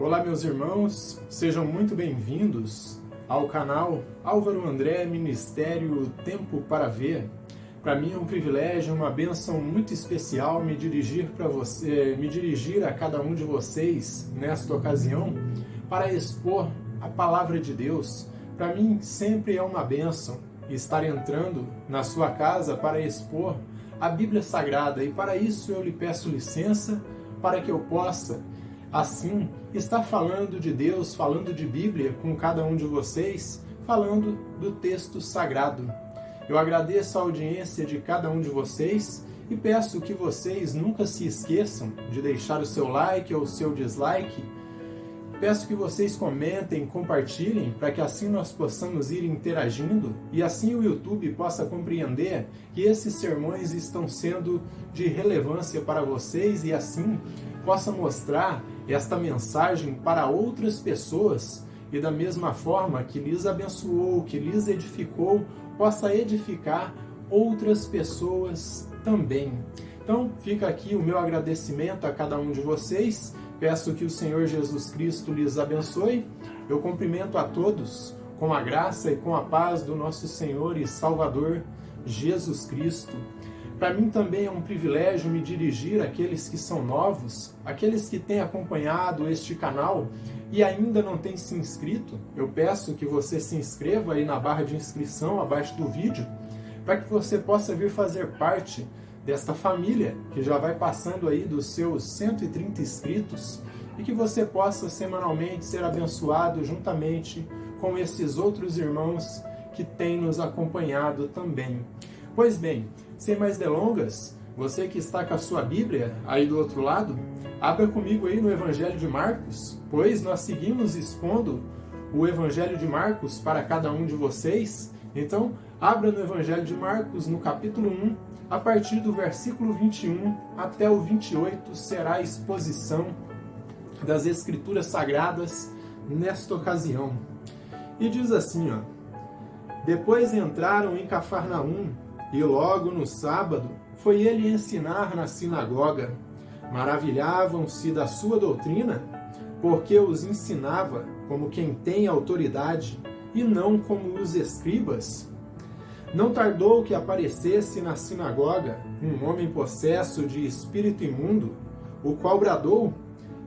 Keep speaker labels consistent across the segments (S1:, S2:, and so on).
S1: Olá, meus irmãos, sejam muito bem-vindos ao canal Álvaro André Ministério Tempo para Ver. Para mim é um privilégio, uma bênção muito especial me dirigir a cada um de vocês nesta ocasião para expor a palavra de Deus. Para mim sempre é uma bênção estar entrando na sua casa para expor a Bíblia Sagrada, e para isso eu lhe peço licença para que eu possa, assim, estar falando de Deus, falando de Bíblia com cada um de vocês, falando do texto sagrado. Eu agradeço a audiência de cada um de vocês e peço que vocês nunca se esqueçam de deixar o seu like ou o seu dislike. Peço que vocês comentem, compartilhem, para que assim nós possamos ir interagindo e assim o YouTube possa compreender que esses sermões estão sendo de relevância para vocês e assim possa mostrar esta mensagem para outras pessoas e da mesma forma que lhes abençoou, que lhes edificou, possa edificar outras pessoas também. Então fica aqui o meu agradecimento a cada um de vocês. Peço que o Senhor Jesus Cristo lhes abençoe. Eu cumprimento a todos com a graça e com a paz do nosso Senhor e Salvador Jesus Cristo. Para mim também é um privilégio me dirigir àqueles que são novos, aqueles que têm acompanhado este canal e ainda não têm se inscrito. Eu peço que você se inscreva aí na barra de inscrição abaixo do vídeo, para que você possa vir fazer parte desta família que já vai passando aí dos seus 130 inscritos e que você possa semanalmente ser abençoado juntamente com esses outros irmãos que têm nos acompanhado também. Pois bem, sem mais delongas, você que está com a sua Bíblia aí do outro lado, abra comigo aí no Evangelho de Marcos, pois nós seguimos expondo o Evangelho de Marcos para cada um de vocês. Então, abra no Evangelho de Marcos, no capítulo 1, a partir do versículo 21 até o 28, será a exposição das Escrituras Sagradas nesta ocasião. E diz assim, ó: Depois entraram em Cafarnaum, e logo no sábado foi ele ensinar na sinagoga. Maravilhavam-se da sua doutrina, porque os ensinava como quem tem autoridade, e não como os escribas. Não tardou que aparecesse na sinagoga um homem possesso de espírito imundo, o qual bradou: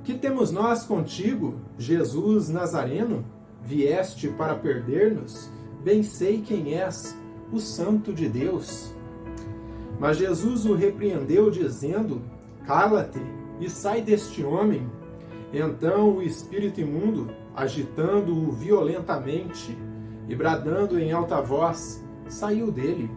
S1: Que temos nós contigo, Jesus Nazareno? Vieste para perder-nos? Bem sei quem és, o Santo de Deus. Mas Jesus o repreendeu, dizendo: Cala-te e sai deste homem. Então o espírito imundo, agitando-o violentamente e bradando em alta voz, saiu dele.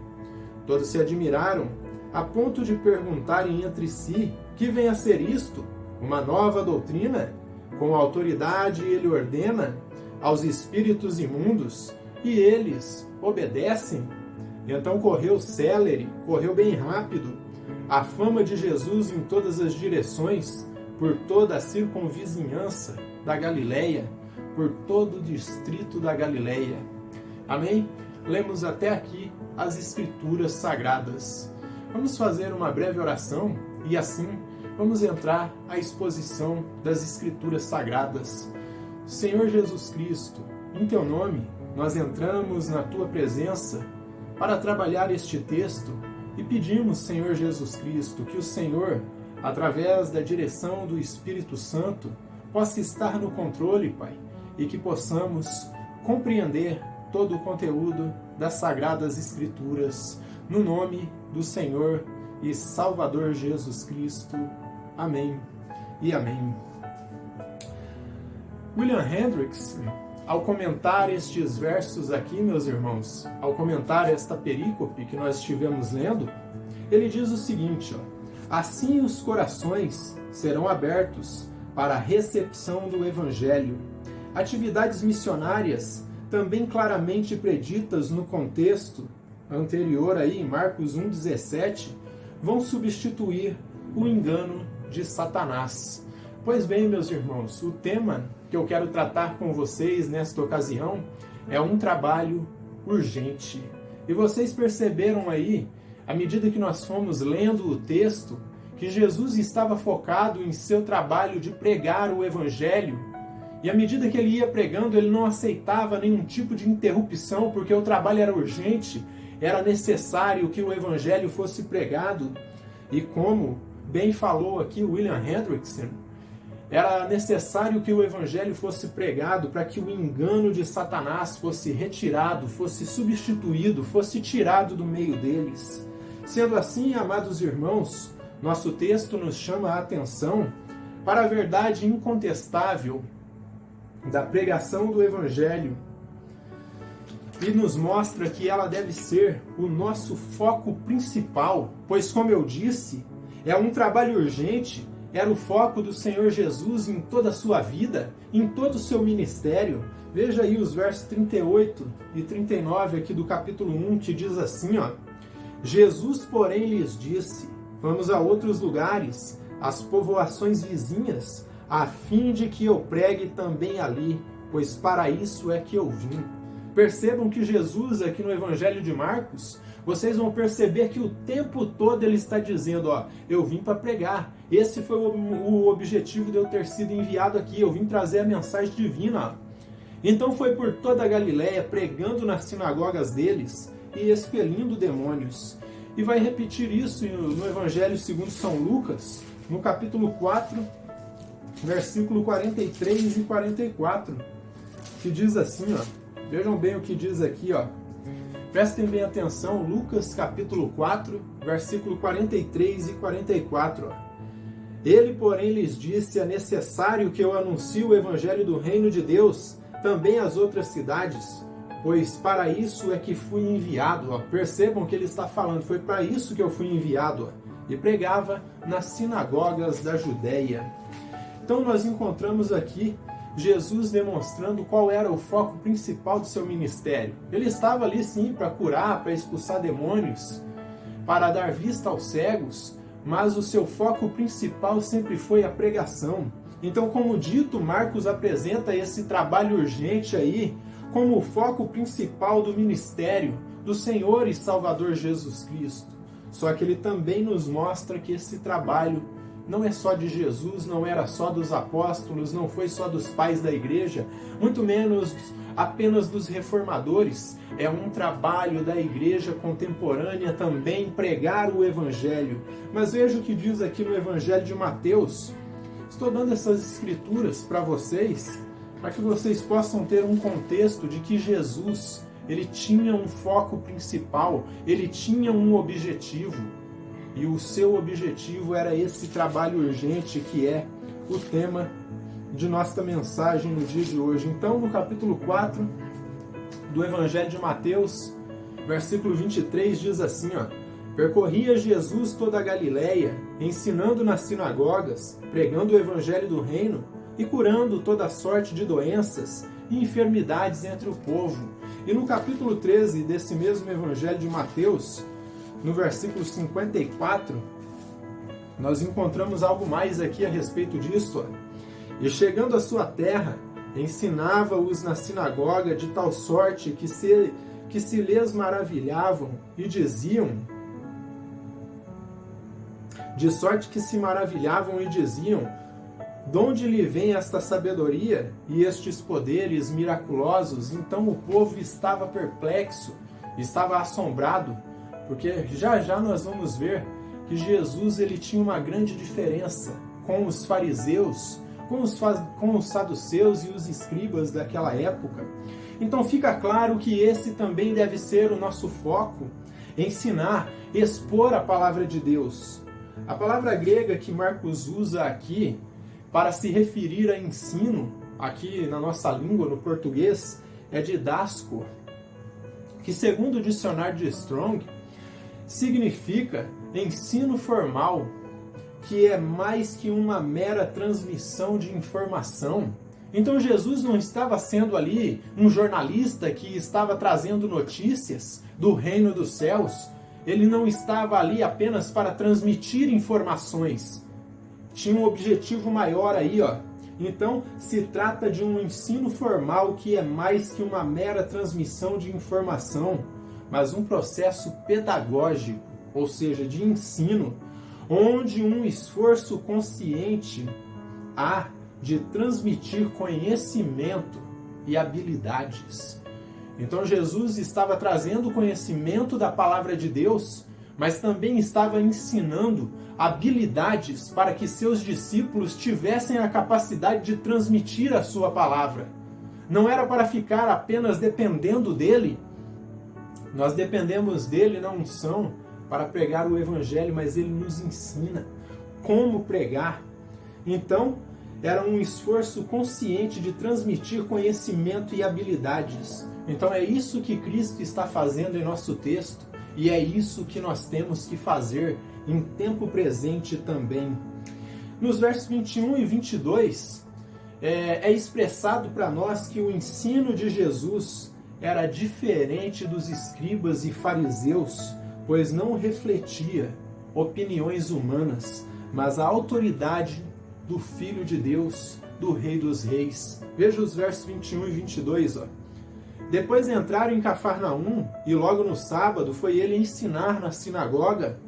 S1: Todos se admiraram, a ponto de perguntarem entre si: Que vem a ser isto? Uma nova doutrina? Com autoridade ele ordena aos espíritos imundos, e eles obedecem. Então correu célere, correu bem rápido, a fama de Jesus em todas as direções, por toda a circunvizinhança da Galileia, por todo o distrito da Galileia. Amém? Lemos até aqui as Escrituras Sagradas. Vamos fazer uma breve oração e assim vamos entrar à exposição das Escrituras Sagradas. Senhor Jesus Cristo, em Teu nome, nós entramos na Tua presença para trabalhar este texto e pedimos, Senhor Jesus Cristo, que o Senhor, através da direção do Espírito Santo, possa estar no controle, Pai, e que possamos compreender todo o conteúdo das Sagradas Escrituras, no nome do Senhor e Salvador Jesus Cristo. Amém e amém. William Hendricks, ao comentar estes versos aqui, meus irmãos, ao comentar esta perícope que nós estivemos lendo, ele diz o seguinte, ó: Assim os corações serão abertos para a recepção do Evangelho. Atividades missionárias também claramente preditas no contexto anterior aí, em Marcos 1,17, vão substituir o engano de Satanás. Pois bem, meus irmãos, o tema que eu quero tratar com vocês nesta ocasião é um trabalho urgente. E vocês perceberam aí, à medida que nós fomos lendo o texto, que Jesus estava focado em seu trabalho de pregar o Evangelho E à medida que ele ia pregando, ele não aceitava nenhum tipo de interrupção, porque o trabalho era urgente, era necessário que o evangelho fosse pregado. E como bem falou aqui William Hendrickson, era necessário que o evangelho fosse pregado para que o engano de Satanás fosse retirado, fosse substituído, fosse tirado do meio deles. Sendo assim, amados irmãos, nosso texto nos chama a atenção para a verdade incontestável da pregação do evangelho e nos mostra que ela deve ser o nosso foco principal, pois, como eu disse, é um trabalho urgente. Era o foco do Senhor Jesus em toda a sua vida, em todo o seu ministério. Veja aí os versos 38 e 39 aqui do capítulo 1, que diz assim, ó: Jesus, porém, lhes disse: vamos a outros lugares, às povoações vizinhas, a fim de que eu pregue também ali, pois para isso é que eu vim. Percebam que Jesus, aqui no Evangelho de Marcos, vocês vão perceber que o tempo todo ele está dizendo, ó, eu vim para pregar. Esse foi o objetivo de eu ter sido enviado aqui, eu vim trazer a mensagem divina. Ó. Então foi por toda a Galiléia, pregando nas sinagogas deles e expelindo demônios. E vai repetir isso no Evangelho segundo São Lucas, no capítulo 4, versículo 43 e 44, que diz assim, ó, vejam bem o que diz aqui, ó. Prestem bem atenção, Lucas capítulo 4, versículo 43 e 44. Ó. Ele, porém, lhes disse: é necessário que eu anuncie o evangelho do reino de Deus também às outras cidades, pois para isso é que fui enviado. Ó. Percebam que ele está falando, foi para isso que eu fui enviado. Ó. E pregava nas sinagogas da Judéia. Então nós encontramos aqui Jesus demonstrando qual era o foco principal do seu ministério. Ele estava ali sim para curar, para expulsar demônios, para dar vista aos cegos, mas o seu foco principal sempre foi a pregação. Então, como dito, Marcos apresenta esse trabalho urgente aí como o foco principal do ministério do Senhor e Salvador Jesus Cristo. Só que ele também nos mostra que esse trabalho não é só de Jesus, não era só dos apóstolos, não foi só dos pais da igreja, muito menos apenas dos reformadores. É um trabalho da igreja contemporânea também pregar o evangelho. Mas veja o que diz aqui no Evangelho de Mateus. Estou dando essas escrituras para vocês, para que vocês possam ter um contexto de que Jesus, ele tinha um foco principal, ele tinha um objetivo. E o seu objetivo era esse trabalho urgente que é o tema de nossa mensagem no dia de hoje. Então, no capítulo 4 do Evangelho de Mateus, versículo 23, diz assim, ó: percorria Jesus toda a Galiléia, ensinando nas sinagogas, pregando o Evangelho do reino e curando toda sorte de doenças e enfermidades entre o povo. E no capítulo 13 desse mesmo Evangelho de Mateus, no versículo 54, nós encontramos algo mais aqui a respeito disso. Ó. E chegando à sua terra, ensinava-os na sinagoga de tal sorte que se lhes maravilhavam e diziam, de sorte que se maravilhavam e diziam, de onde lhe vem esta sabedoria e estes poderes miraculosos? Então o povo estava perplexo, estava assombrado, porque já já nós vamos ver que Jesus ele tinha uma grande diferença com os fariseus, com os saduceus e os escribas daquela época. Então fica claro que esse também deve ser o nosso foco, ensinar, expor a palavra de Deus. A palavra grega que Marcos usa aqui para se referir a ensino, aqui na nossa língua, no português, é didasco, que segundo o dicionário de Strong, significa ensino formal, que é mais que uma mera transmissão de informação. Então Jesus não estava sendo ali um jornalista que estava trazendo notícias do reino dos céus. Ele não estava ali apenas para transmitir informações. Tinha um objetivo maior aí, ó. Então, se trata de um ensino formal que é mais que uma mera transmissão de informação, mas um processo pedagógico, ou seja, de ensino, onde um esforço consciente há de transmitir conhecimento e habilidades. Então Jesus estava trazendo o conhecimento da palavra de Deus, mas também estava ensinando habilidades para que seus discípulos tivessem a capacidade de transmitir a sua palavra. Não era para ficar apenas dependendo dele. Nós dependemos dele na unção para pregar o evangelho, mas ele nos ensina como pregar. Então, era um esforço consciente de transmitir conhecimento e habilidades. Então é isso que Cristo está fazendo em nosso texto, e é isso que nós temos que fazer em tempo presente também. Nos versos 21 e 22, é expressado para nós que o ensino de Jesus era diferente dos escribas e fariseus, pois não refletia opiniões humanas, mas a autoridade do Filho de Deus, do Rei dos Reis. Veja os versos 21 e 22. Depois entraram em Cafarnaum, e logo no sábado foi ele ensinar na sinagoga.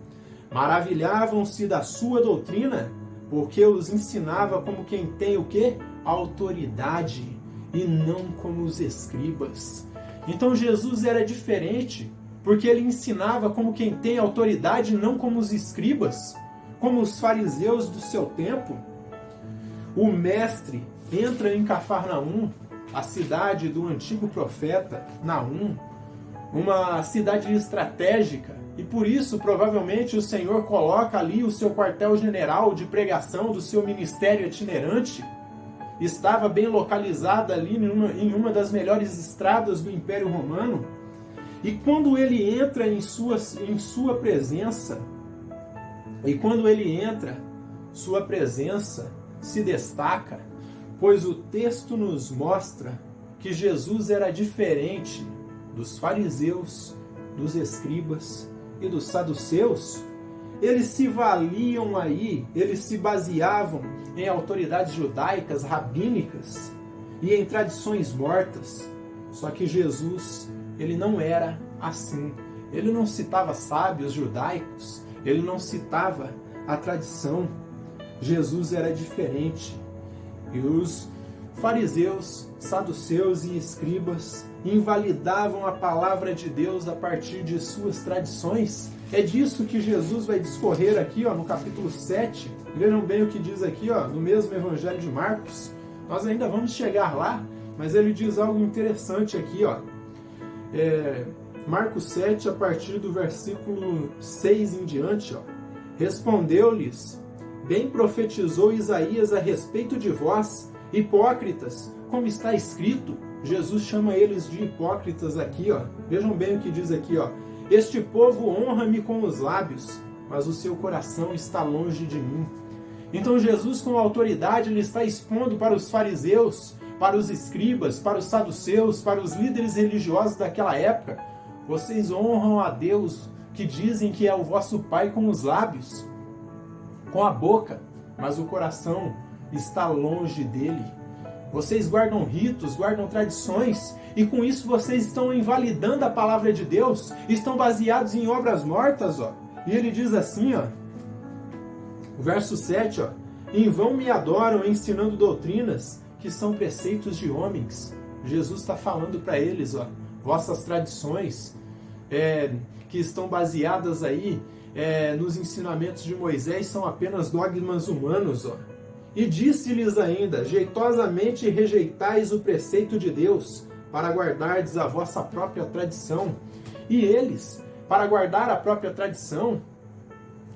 S1: Maravilhavam-se da sua doutrina, porque os ensinava como quem tem o quê? Autoridade, e não como os escribas. Então Jesus era diferente, porque ele ensinava como quem tem autoridade, não como os escribas, como os fariseus do seu tempo. O mestre entra em Cafarnaum, a cidade do antigo profeta Naum, uma cidade estratégica, e por isso provavelmente o Senhor coloca ali o seu quartel-general de pregação do seu ministério itinerante. Estava bem localizada ali em uma das melhores estradas do Império Romano. E quando ele entra em sua presença, sua presença se destaca, pois o texto nos mostra que Jesus era diferente dos fariseus, dos escribas e dos saduceus. Eles se valiam aí, eles se baseavam em autoridades judaicas, rabínicas e em tradições mortas. Só que Jesus, ele não era assim. Ele não citava sábios judaicos, ele não citava a tradição. Jesus era diferente. E os fariseus, saduceus e escribas invalidavam a palavra de Deus a partir de suas tradições. É disso que Jesus vai discorrer aqui, no capítulo 7. Vejam bem o que diz aqui, no mesmo Evangelho de Marcos. Nós ainda vamos chegar lá, mas ele diz algo interessante aqui, Marcos 7, a partir do versículo 6 em diante. Respondeu-lhes: bem profetizou Isaías a respeito de vós, hipócritas, como está escrito. Jesus chama eles de hipócritas aqui, Vejam bem o que diz aqui, este povo honra-me com os lábios, mas o seu coração está longe de mim. Então Jesus, com autoridade, ele está expondo para os fariseus, para os escribas, para os saduceus, para os líderes religiosos daquela época: vocês honram a Deus, que dizem que é o vosso Pai, com os lábios, com a boca, mas o coração está longe dele. Vocês guardam ritos, guardam tradições, e com isso vocês estão invalidando a palavra de Deus, estão baseados em obras mortas, E ele diz assim, o verso 7, em vão me adoram ensinando doutrinas que são preceitos de homens. Jesus está falando para eles, vossas tradições, que estão baseadas aí nos ensinamentos de Moisés, são apenas dogmas humanos, E disse-lhes ainda: jeitosamente rejeitais o preceito de Deus, para guardardes a vossa própria tradição. E eles, para guardar a própria tradição,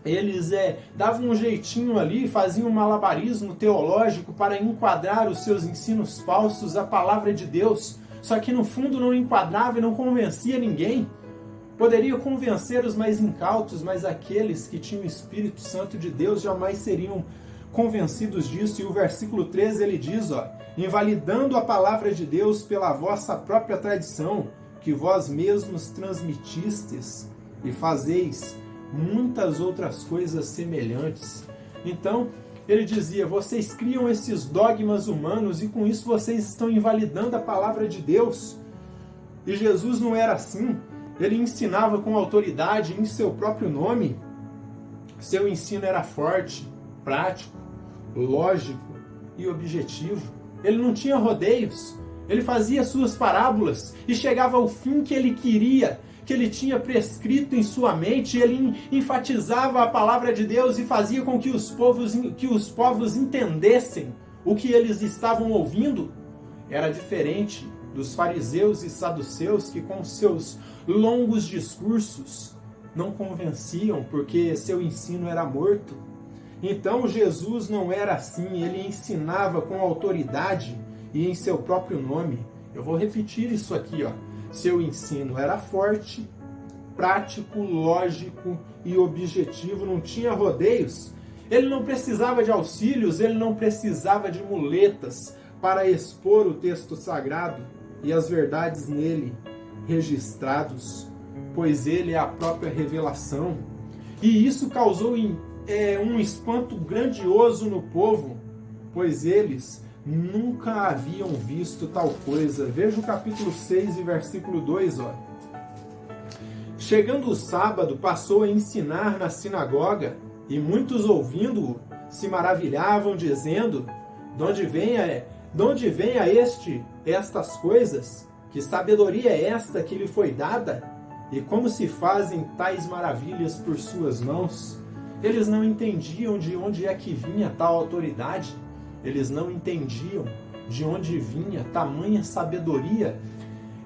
S1: eles davam um jeitinho ali, faziam um malabarismo teológico para enquadrar os seus ensinos falsos à palavra de Deus, só que no fundo não enquadrava e não convencia ninguém. Poderia convencer os mais incautos, mas aqueles que tinham o Espírito Santo de Deus jamais seriam convencidos disso. E o versículo 13 ele diz, invalidando a palavra de Deus pela vossa própria tradição, que vós mesmos transmitistes, e fazeis muitas outras coisas semelhantes. Então, ele dizia: vocês criam esses dogmas humanos e com isso vocês estão invalidando a palavra de Deus. E Jesus não era assim. Ele ensinava com autoridade em seu próprio nome. Seu ensino era forte, prático, lógico, e objetivo. Ele não tinha rodeios. Ele fazia suas parábolas e chegava ao fim que ele queria, que ele tinha prescrito em sua mente. Ele enfatizava a palavra de Deus e fazia com que os povos entendessem o que eles estavam ouvindo. Era diferente dos fariseus e saduceus que com seus longos discursos não convenciam porque seu ensino era morto. Então Jesus não era assim, ele ensinava com autoridade e em seu próprio nome. Eu vou repetir isso aqui, ó. Seu ensino era forte, prático, lógico e objetivo, não tinha rodeios. Ele não precisava de auxílios, ele não precisava de muletas para expor o texto sagrado e as verdades nele registrados, pois ele é a própria revelação. E isso causou um espanto grandioso no povo, pois eles nunca haviam visto tal coisa. Veja o capítulo 6 e versículo 2, ó. Chegando o sábado, passou a ensinar na sinagoga, e muitos ouvindo-o se maravilhavam, dizendo: de onde vem a estas coisas? Que sabedoria é esta que lhe foi dada? E como se fazem tais maravilhas por suas mãos? Eles não entendiam de onde é que vinha tal autoridade. Eles não entendiam de onde vinha tamanha sabedoria.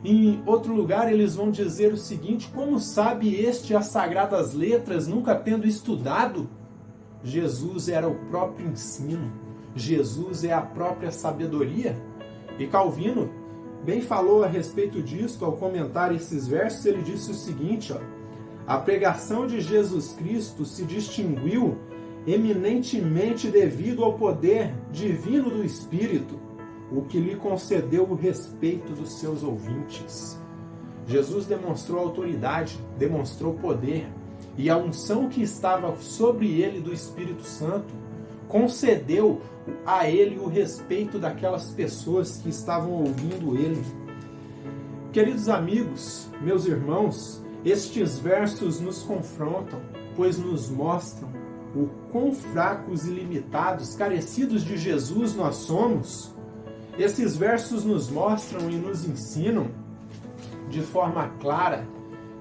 S1: Em outro lugar, eles vão dizer o seguinte: como sabe este as sagradas letras, nunca tendo estudado? Jesus era o próprio ensino. Jesus é a própria sabedoria. E Calvino bem falou a respeito disso ao comentar esses versos. Ele disse o seguinte, ó: a pregação de Jesus Cristo se distinguiu eminentemente devido ao poder divino do Espírito, o que lhe concedeu o respeito dos seus ouvintes. Jesus demonstrou autoridade, demonstrou poder, e a unção que estava sobre ele do Espírito Santo concedeu a ele o respeito daquelas pessoas que estavam ouvindo ele. Queridos amigos, meus irmãos, estes versos nos confrontam, pois nos mostram o quão fracos e limitados, carecidos de Jesus nós somos. Esses versos nos mostram e nos ensinam de forma clara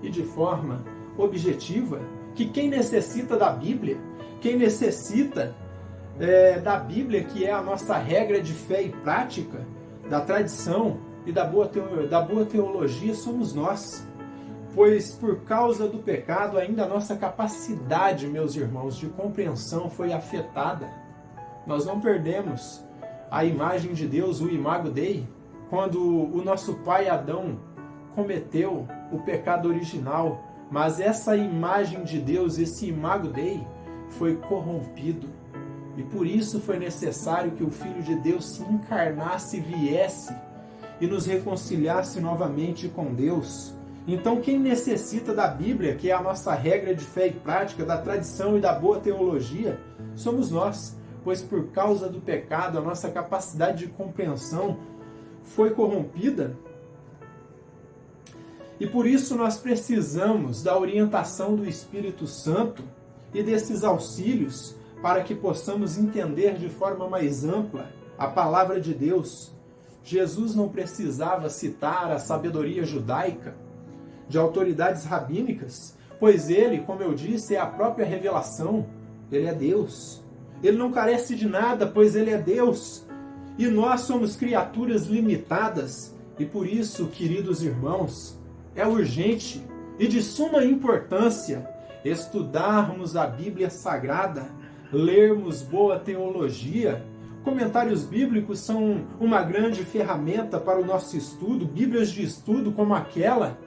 S1: e de forma objetiva que quem necessita da Bíblia, quem necessita da Bíblia, que é a nossa regra de fé e prática, da tradição e da boa teologia, somos nós. Pois por causa do pecado, ainda a nossa capacidade, meus irmãos, de compreensão foi afetada. Nós não perdemos a imagem de Deus, o imago Dei, quando o nosso pai Adão cometeu o pecado original, mas essa imagem de Deus, esse imago Dei, foi corrompido. E por isso foi necessário que o Filho de Deus se encarnasse, viesse e nos reconciliasse novamente com Deus. Então quem necessita da Bíblia, que é a nossa regra de fé e prática, da tradição e da boa teologia, somos nós. Pois por causa do pecado, a nossa capacidade de compreensão foi corrompida. E por isso nós precisamos da orientação do Espírito Santo e desses auxílios para que possamos entender de forma mais ampla a palavra de Deus. Jesus não precisava citar a sabedoria judaica de autoridades rabínicas, pois ele, como eu disse, é a própria revelação. Ele é Deus. Ele não carece de nada, pois ele é Deus. E nós somos criaturas limitadas. E por isso, queridos irmãos, é urgente e de suma importância estudarmos a Bíblia Sagrada, lermos boa teologia. Comentários bíblicos são uma grande ferramenta para o nosso estudo. Bíblias de estudo como aquela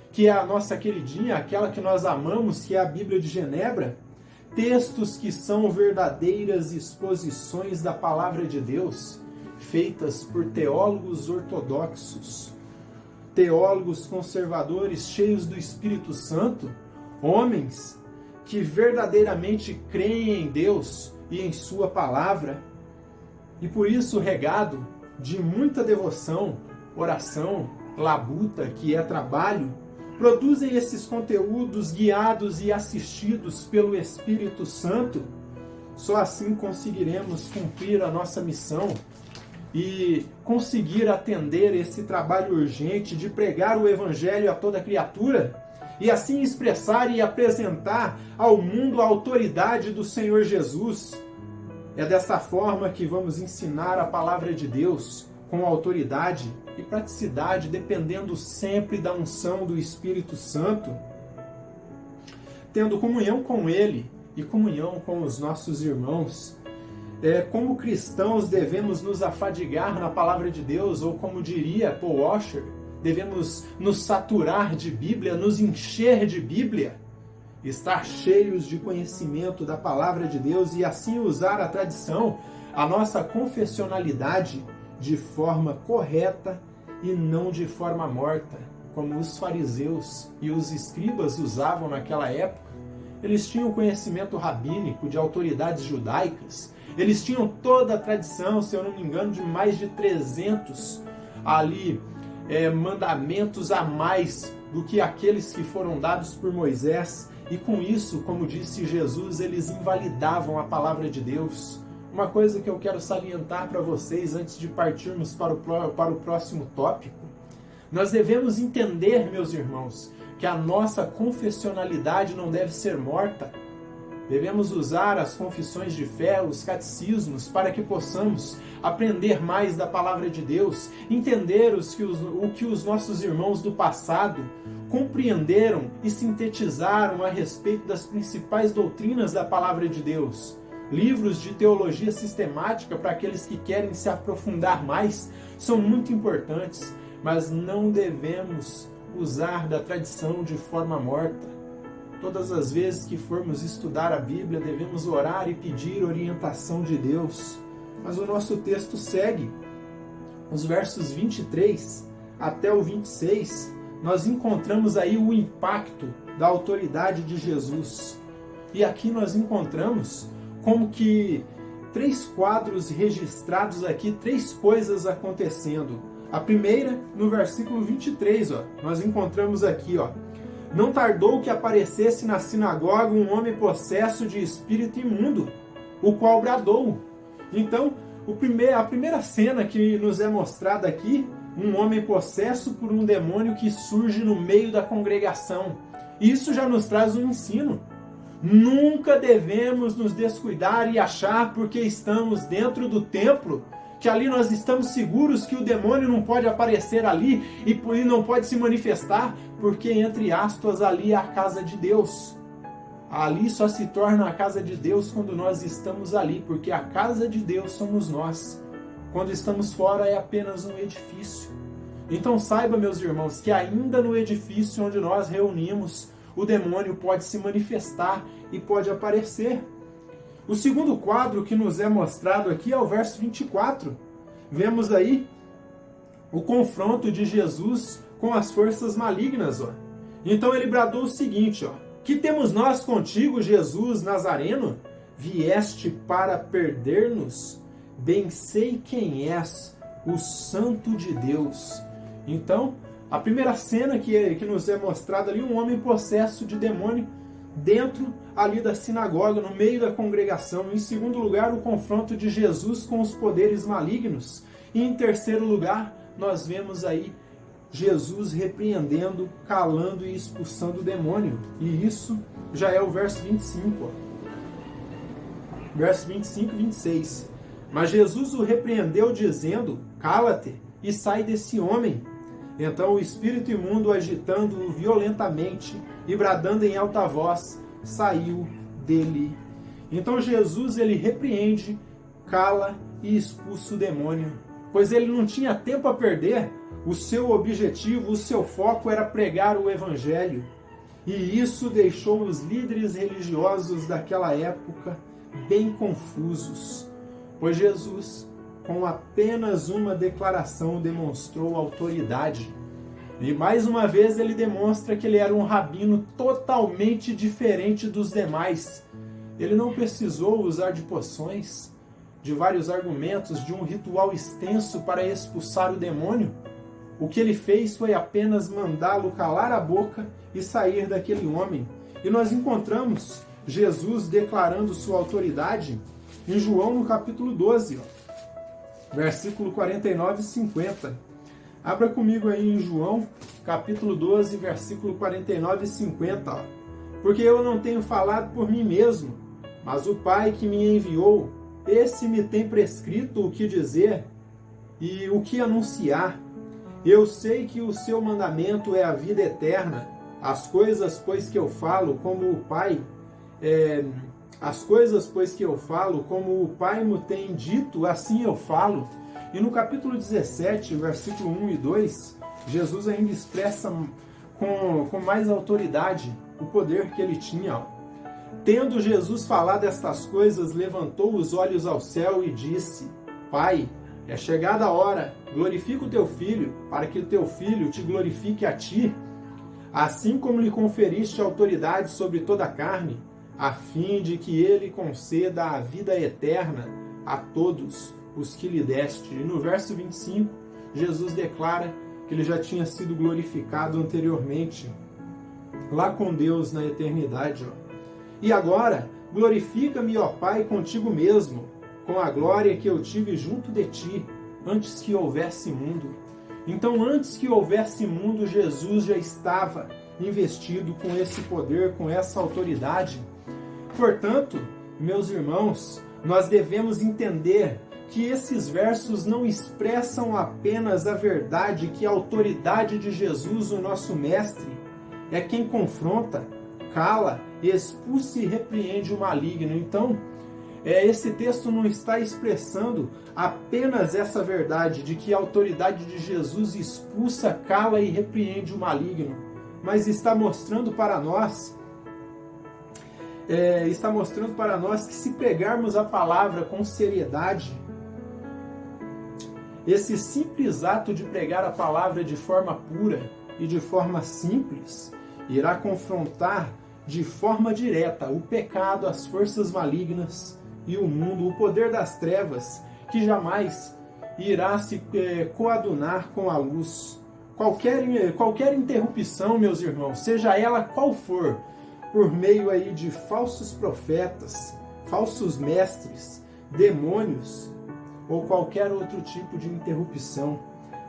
S1: que é a nossa queridinha, aquela que nós amamos, que é a Bíblia de Genebra. Textos que são verdadeiras exposições da palavra de Deus, feitas por teólogos ortodoxos, teólogos conservadores, cheios do Espírito Santo, homens que verdadeiramente creem em Deus e em sua palavra, e por isso regado de muita devoção, oração, labuta, que é trabalho, produzem esses conteúdos guiados e assistidos pelo Espírito Santo, Só assim conseguiremos cumprir a nossa missão e conseguir atender esse trabalho urgente de pregar o Evangelho a toda criatura e assim expressar e apresentar ao mundo a autoridade do Senhor Jesus. É dessa forma que vamos ensinar a palavra de Deus com autoridade e praticidade, dependendo sempre da unção do Espírito Santo, tendo comunhão com Ele e comunhão com os nossos irmãos. Como cristãos devemos nos afadigar na palavra de Deus, ou como diria Paul Washer, devemos nos saturar de Bíblia, nos encher de Bíblia, estar cheios de conhecimento da palavra de Deus e assim usar a tradição, a nossa confessionalidade de forma correta e não de forma morta, como os fariseus e os escribas usavam naquela época. Eles tinham conhecimento rabínico de autoridades judaicas, eles tinham toda a tradição, se eu não me engano, de mais de 300 ali mandamentos a mais do que aqueles que foram dados por Moisés, e com isso, como disse Jesus, eles invalidavam a palavra de Deus. Uma coisa que eu quero salientar para vocês antes de partirmos para o próximo tópico: nós devemos entender, meus irmãos, que a nossa confessionalidade não deve ser morta. Devemos usar as confissões de fé, os catecismos, para que possamos aprender mais da palavra de Deus, entender o que os nossos irmãos do passado compreenderam e sintetizaram a respeito das principais doutrinas da palavra de Deus. Livros de teologia sistemática, para aqueles que querem se aprofundar mais, são muito importantes, mas não devemos usar da tradição de forma morta. Todas as vezes que formos estudar a Bíblia, devemos orar e pedir orientação de Deus. Mas o nosso texto segue. Os versos 23 até o 26, nós encontramos aí o impacto da autoridade de Jesus. E aqui nós encontramos como que 3 quadros registrados aqui, 3 coisas acontecendo. A primeira, no versículo 23, nós encontramos aqui, não tardou que aparecesse na sinagoga um homem possesso de espírito imundo, o qual bradou. Então, a primeira cena que nos é mostrada aqui, um homem possesso por um demônio que surge no meio da congregação. Isso já nos traz um ensino. Nunca devemos nos descuidar e achar, porque estamos dentro do templo, que ali nós estamos seguros que o demônio não pode aparecer ali e não pode se manifestar, porque, entre aspas, ali é a casa de Deus. Ali só se torna a casa de Deus quando nós estamos ali, porque a casa de Deus somos nós. Quando estamos fora é apenas um edifício. Então saiba, meus irmãos, que ainda no edifício onde nós reunimos, o demônio pode se manifestar e pode aparecer. O segundo quadro que nos é mostrado aqui é o verso 24. Vemos aí o confronto de Jesus com as forças malignas. Então ele bradou o seguinte: que temos nós contigo, Jesus Nazareno? Vieste para perder-nos? Bem sei quem és, o Santo de Deus. Então, a primeira cena que nos é mostrada ali, um homem possesso de demônio dentro ali da sinagoga, no meio da congregação. Em segundo lugar, o confronto de Jesus com os poderes malignos. E em terceiro lugar, nós vemos aí Jesus repreendendo, calando e expulsando o demônio. E isso já é o verso 25. Verso 25 e 26. Mas Jesus o repreendeu, dizendo: cala-te e sai desse homem. Então o espírito imundo, agitando-o violentamente e bradando em alta voz, saiu dele. Então Jesus, ele repreende, cala e expulsa o demônio, pois ele não tinha tempo a perder. O seu objetivo, o seu foco era pregar o Evangelho. E isso deixou os líderes religiosos daquela época bem confusos, pois Jesus, com apenas uma declaração, demonstrou autoridade. E mais uma vez ele demonstra que ele era um rabino totalmente diferente dos demais. Ele não precisou usar de poções, de vários argumentos, de um ritual extenso para expulsar o demônio. O que ele fez foi apenas mandá-lo calar a boca e sair daquele homem. E nós encontramos Jesus declarando sua autoridade em João no capítulo 12, versículo 49 e 50. Abra comigo aí em João, capítulo 12, versículo 49 e 50. Porque eu não tenho falado por mim mesmo, mas o Pai que me enviou, esse me tem prescrito o que dizer e o que anunciar. Eu sei que o seu mandamento é a vida eterna. As coisas, pois, que eu falo, como o Pai me tem dito, assim eu falo. E no capítulo 17, versículo 1 e 2, Jesus ainda expressa com mais autoridade o poder que ele tinha. Tendo Jesus falado estas coisas, levantou os olhos ao céu e disse: Pai, é chegada a hora, glorifica o teu Filho, para que o teu Filho te glorifique a ti, assim como lhe conferiste autoridade sobre toda a carne, a fim de que ele conceda a vida eterna a todos os que lhe deste. E no verso 25, Jesus declara que ele já tinha sido glorificado anteriormente, lá com Deus na eternidade. E agora, glorifica-me, ó Pai, contigo mesmo, com a glória que eu tive junto de ti, antes que houvesse mundo. Então, antes que houvesse mundo, Jesus já estava investido com esse poder, com essa autoridade. Portanto, meus irmãos, nós devemos entender que esses versos não expressam apenas a verdade que a autoridade de Jesus, o nosso Mestre, é quem confronta, cala, expulsa e repreende o maligno. Então, esse texto não está expressando apenas essa verdade de que a autoridade de Jesus expulsa, cala e repreende o maligno, mas está mostrando para nós que se pregarmos a palavra com seriedade, esse simples ato de pregar a palavra de forma pura e de forma simples irá confrontar de forma direta o pecado, as forças malignas e o mundo, o poder das trevas, que jamais irá se coadunar com a luz. Qualquer interrupção, meus irmãos, seja ela qual for, por meio aí de falsos profetas, falsos mestres, demônios ou qualquer outro tipo de interrupção,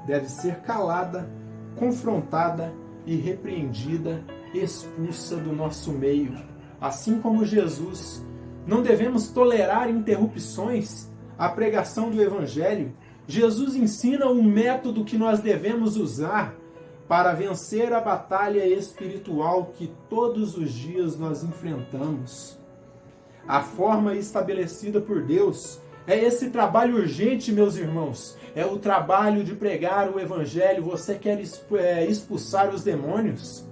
S1: deve ser calada, confrontada e repreendida, expulsa do nosso meio. Assim como Jesus, não devemos tolerar interrupções à pregação do Evangelho. Jesus ensina o método que nós devemos usar para vencer a batalha espiritual que todos os dias nós enfrentamos. A forma estabelecida por Deus é esse trabalho urgente, meus irmãos. É o trabalho de pregar o Evangelho. Você quer expulsar os demônios?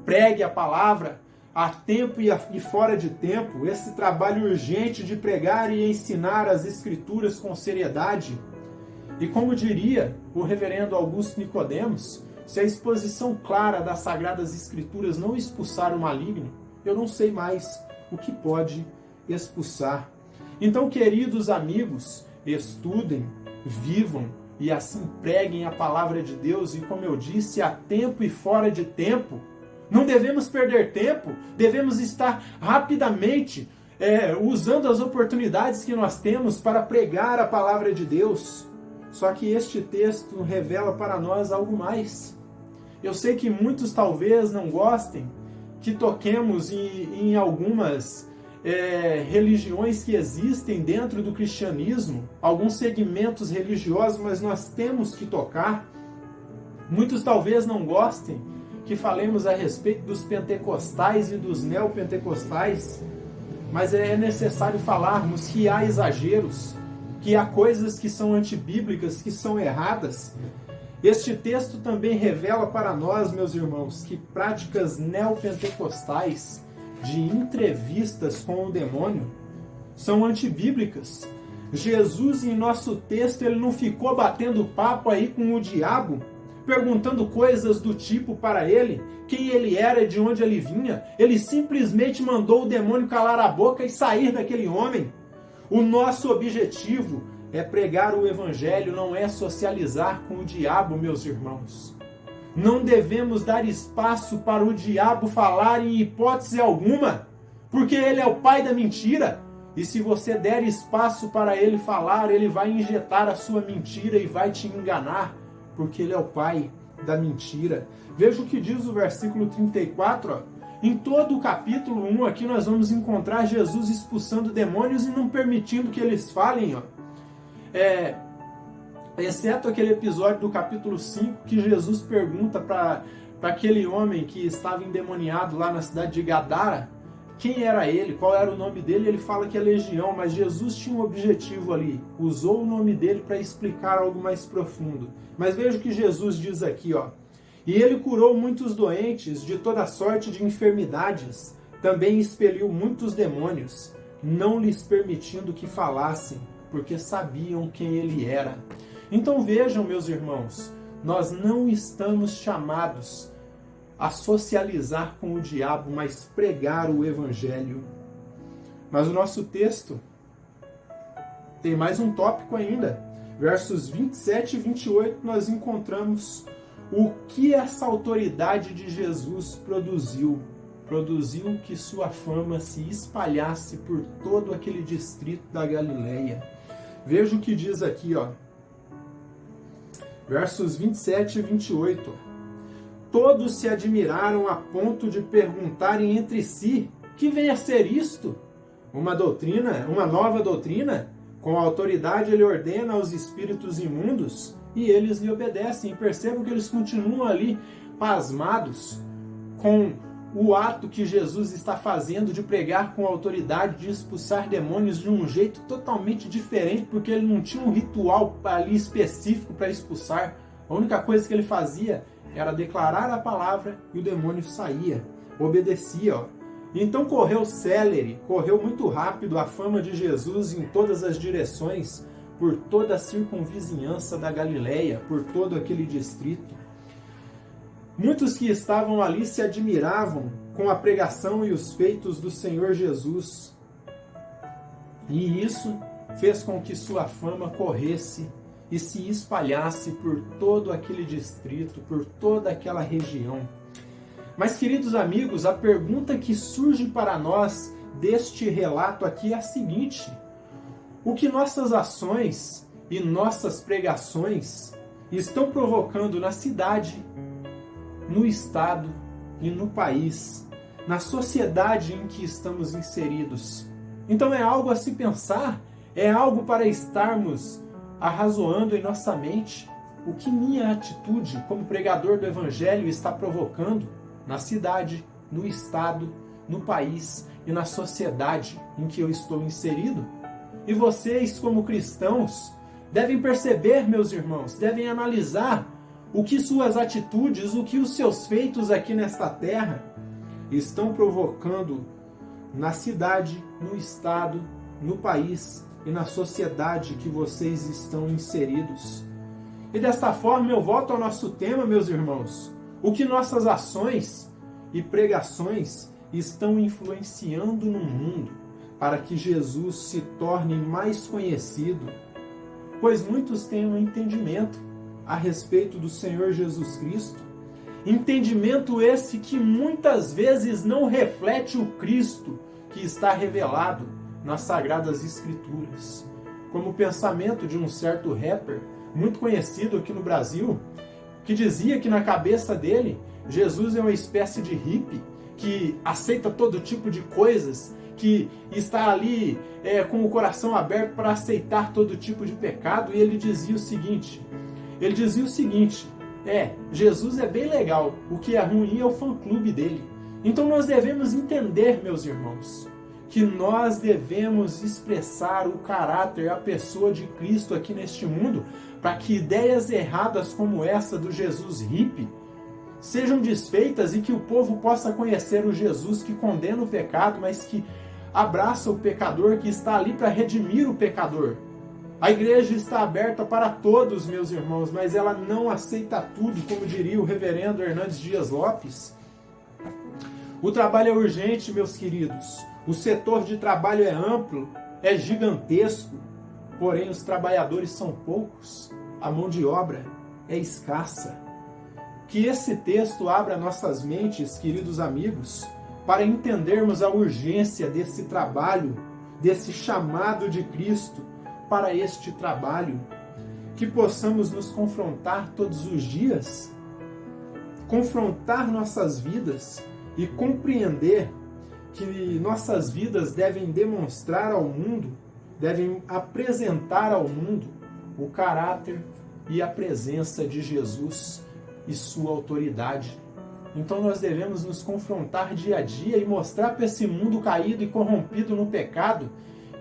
S1: Pregue a palavra a tempo e fora de tempo. Esse trabalho urgente de pregar e ensinar as Escrituras com seriedade. E como diria o reverendo Augusto Nicodemos, se a exposição clara das Sagradas Escrituras não expulsar o maligno, eu não sei mais o que pode expulsar. Então, queridos amigos, estudem, vivam e assim preguem a palavra de Deus. E como eu disse, a tempo e fora de tempo. Não devemos perder tempo, devemos estar rapidamente usando as oportunidades que nós temos para pregar a palavra de Deus. Só que este texto revela para nós algo mais. Eu sei que muitos talvez não gostem que toquemos em algumas religiões que existem dentro do cristianismo, alguns segmentos religiosos, mas nós temos que tocar. Muitos talvez não gostem que falemos a respeito dos pentecostais e dos neopentecostais, mas é necessário falarmos que há exageros, que há coisas que são antibíblicas, que são erradas. Este texto também revela para nós, meus irmãos, que práticas neopentecostais de entrevistas com o demônio são antibíblicas. Jesus, em nosso texto, ele não ficou batendo papo aí com o diabo, perguntando coisas do tipo para ele, quem ele era e de onde ele vinha. Ele simplesmente mandou o demônio calar a boca e sair daquele homem. O nosso objetivo é pregar o Evangelho, não é socializar com o diabo, meus irmãos. Não devemos dar espaço para o diabo falar em hipótese alguma. porque ele é o pai da mentira. E se você der espaço para ele falar, ele vai injetar a sua mentira e vai te enganar, porque ele é o pai da mentira. Veja o que diz o versículo 34, ó. Em todo o capítulo 1 aqui nós vamos encontrar Jesus expulsando demônios e não permitindo que eles falem, ó. Exceto aquele episódio do capítulo 5 que Jesus pergunta para aquele homem que estava endemoniado lá na cidade de Gadara, quem era ele, qual era o nome dele. Ele fala que é legião, mas Jesus tinha um objetivo ali, usou o nome dele para explicar algo mais profundo. Mas veja o que Jesus diz aqui, ó. E ele curou muitos doentes de toda sorte de enfermidades, também expeliu muitos demônios, não lhes permitindo que falassem, porque sabiam quem ele era. Então vejam, meus irmãos, nós não estamos chamados a socializar com o diabo, mas pregar o evangelho. Mas o nosso texto tem mais um tópico ainda. Versos 27 e 28 nós encontramos o que essa autoridade de Jesus produziu. Produziu que sua fama se espalhasse por todo aquele distrito da Galileia. Veja o que diz aqui, ó. Versos 27 e 28. Todos se admiraram a ponto de perguntarem entre si: que vem a ser isto? Uma nova doutrina? Com autoridade ele ordena aos espíritos imundos e eles lhe obedecem. E percebam que eles continuam ali pasmados com o ato que Jesus está fazendo de pregar com autoridade, de expulsar demônios de um jeito totalmente diferente, porque ele não tinha um ritual ali específico para expulsar. A única coisa que ele fazia era declarar a palavra e o demônio saía, obedecia. Ó. Então correu célere, correu muito rápido a fama de Jesus em todas as direções, por toda a circunvizinhança da Galileia, por todo aquele distrito. Muitos que estavam ali se admiravam com a pregação e os feitos do Senhor Jesus. E isso fez com que sua fama corresse e se espalhasse por todo aquele distrito, por toda aquela região. Mas, queridos amigos, a pergunta que surge para nós deste relato aqui é a seguinte: o que nossas ações e nossas pregações estão provocando na cidade, no estado e no país, na sociedade em que estamos inseridos? Então é algo a se pensar, é algo para estarmos arrazoando em nossa mente. O que minha atitude como pregador do Evangelho está provocando na cidade, no estado, no país e na sociedade em que eu estou inserido? E vocês, como cristãos, devem perceber, meus irmãos, devem analisar o que suas atitudes, o que os seus feitos aqui nesta terra estão provocando na cidade, no estado, no país e na sociedade que vocês estão inseridos. E desta forma eu volto ao nosso tema, meus irmãos. O que nossas ações e pregações estão influenciando no mundo para que Jesus se torne mais conhecido? Pois muitos têm um entendimento a respeito do Senhor Jesus Cristo. Entendimento esse que muitas vezes não reflete o Cristo que está revelado nas Sagradas Escrituras. Como o pensamento de um certo rapper, muito conhecido aqui no Brasil, que dizia que na cabeça dele, Jesus é uma espécie de hippie, que aceita todo tipo de coisas, que está ali com o coração aberto para aceitar todo tipo de pecado. E ele dizia o seguinte, Jesus é bem legal, o que é ruim é o fã-clube dele. Então nós devemos entender, meus irmãos, que nós devemos expressar o caráter, a pessoa de Cristo aqui neste mundo, para que ideias erradas como essa do Jesus hippie sejam desfeitas e que o povo possa conhecer o Jesus que condena o pecado, mas que abraça o pecador, que está ali para redimir o pecador. A igreja está aberta para todos, meus irmãos, mas ela não aceita tudo, como diria o reverendo Hernandes Dias Lopes. O trabalho é urgente, meus queridos. O setor de trabalho é amplo, é gigantesco, porém os trabalhadores são poucos, a mão de obra é escassa. Que esse texto abra nossas mentes, queridos amigos, para entendermos a urgência desse trabalho, desse chamado de Cristo para este trabalho, que possamos nos confrontar todos os dias, confrontar nossas vidas e compreender que nossas vidas devem demonstrar ao mundo, devem apresentar ao mundo o caráter e a presença de Jesus e sua autoridade. Então nós devemos nos confrontar dia a dia e mostrar para esse mundo caído e corrompido no pecado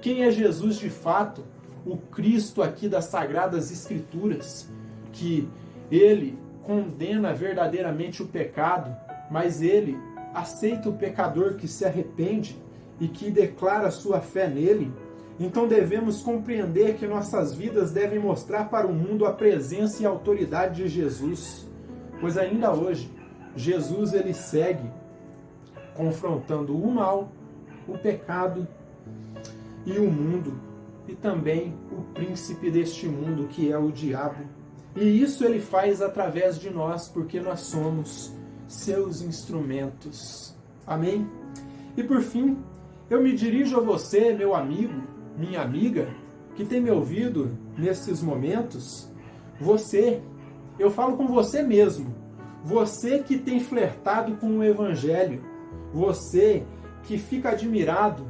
S1: quem é Jesus de fato, o Cristo aqui das Sagradas Escrituras, que ele condena verdadeiramente o pecado, mas ele aceita o pecador que se arrepende e que declara sua fé nele. Então devemos compreender que nossas vidas devem mostrar para o mundo a presença e a autoridade de Jesus, pois ainda hoje Jesus ele segue confrontando o mal, o pecado e o mundo, e também o príncipe deste mundo, que é o diabo. E isso ele faz através de nós, porque nós somos seus instrumentos. Amém? E por fim, eu me dirijo a você, meu amigo, minha amiga, que tem me ouvido nesses momentos. Você, eu falo com você mesmo, você que tem flertado com o Evangelho, você que fica admirado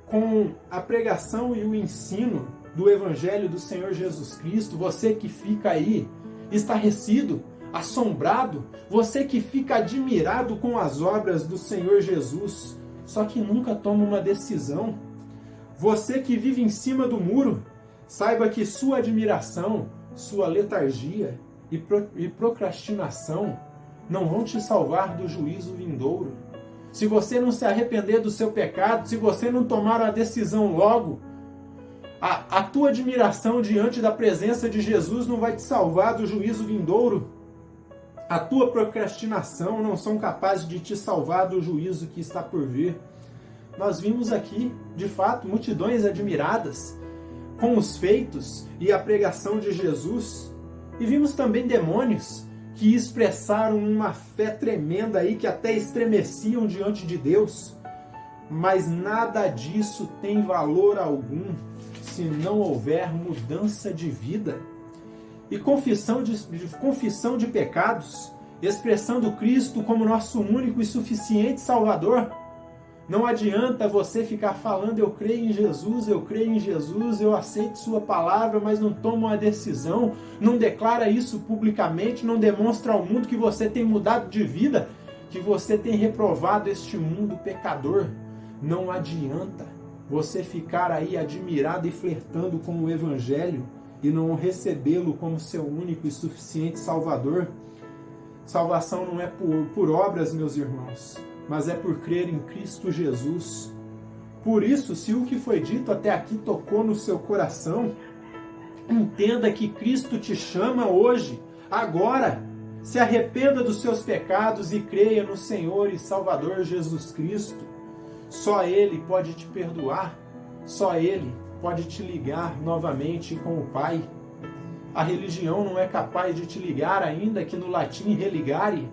S1: com a pregação e o ensino do Evangelho do Senhor Jesus Cristo, você que fica aí estarrecido, assombrado, você que fica admirado com as obras do Senhor Jesus, só que nunca toma uma decisão, você que vive em cima do muro, saiba que sua admiração, sua letargia e procrastinação não vão te salvar do juízo vindouro. Se você não se arrepender do seu pecado, se você não tomar a decisão logo, a tua admiração diante da presença de Jesus não vai te salvar do juízo vindouro. A tua procrastinação não são capazes de te salvar do juízo que está por vir. Nós vimos aqui, de fato, multidões admiradas com os feitos e a pregação de Jesus. E vimos também demônios que expressaram uma fé tremenda aí, que até estremeciam diante de Deus. Mas nada disso tem valor algum se não houver mudança de vida. E confissão de pecados, expressando Cristo como nosso único e suficiente Salvador. Não adianta você ficar falando, eu creio em Jesus, eu aceito sua palavra, mas não toma uma decisão, não declara isso publicamente, não demonstra ao mundo que você tem mudado de vida, que você tem reprovado este mundo pecador. Não adianta você ficar aí admirado e flertando com o Evangelho e não recebê-lo como seu único e suficiente Salvador. Salvação não é por obras, meus irmãos, mas é por crer em Cristo Jesus. Por isso, se o que foi dito até aqui tocou no seu coração, entenda que Cristo te chama hoje, agora. Se arrependa dos seus pecados e creia no Senhor e Salvador Jesus Cristo. Só Ele pode te perdoar, só Ele pode te ligar novamente com o Pai. A religião não é capaz de te ligar, ainda que no latim religare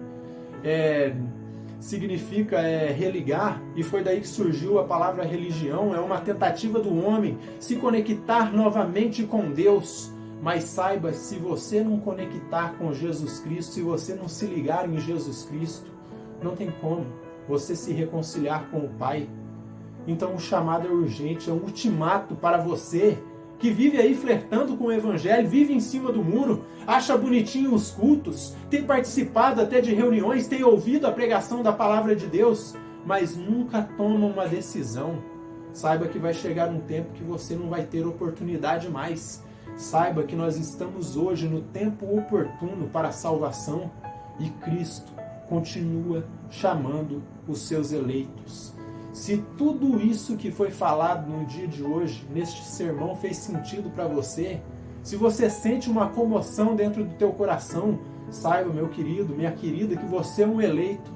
S1: significa religar, e foi daí que surgiu a palavra religião. É uma tentativa do homem se conectar novamente com Deus. Mas saiba, se você não conectar com Jesus Cristo, se você não se ligar em Jesus Cristo, não tem como você se reconciliar com o Pai. Então o chamado é urgente, é um ultimato para você que vive aí flertando com o Evangelho, vive em cima do muro, acha bonitinho os cultos, tem participado até de reuniões, tem ouvido a pregação da palavra de Deus, mas nunca toma uma decisão. Saiba que vai chegar um tempo que você não vai ter oportunidade mais. Saiba que nós estamos hoje no tempo oportuno para a salvação e Cristo continua chamando os seus eleitos. Se tudo isso que foi falado no dia de hoje, neste sermão, fez sentido para você, se você sente uma comoção dentro do teu coração, saiba, meu querido, minha querida, que você é um eleito.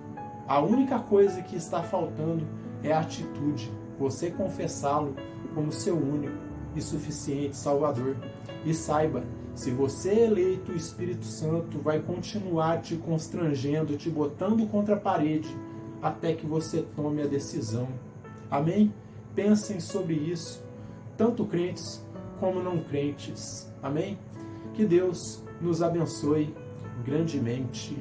S1: A única coisa que está faltando é a atitude, você confessá-lo como seu único e suficiente Salvador. E saiba, se você é eleito, o Espírito Santo vai continuar te constrangendo, te botando contra a parede, até que você tome a decisão. Amém? Pensem sobre isso, tanto crentes como não crentes. Amém? Que Deus nos abençoe grandemente.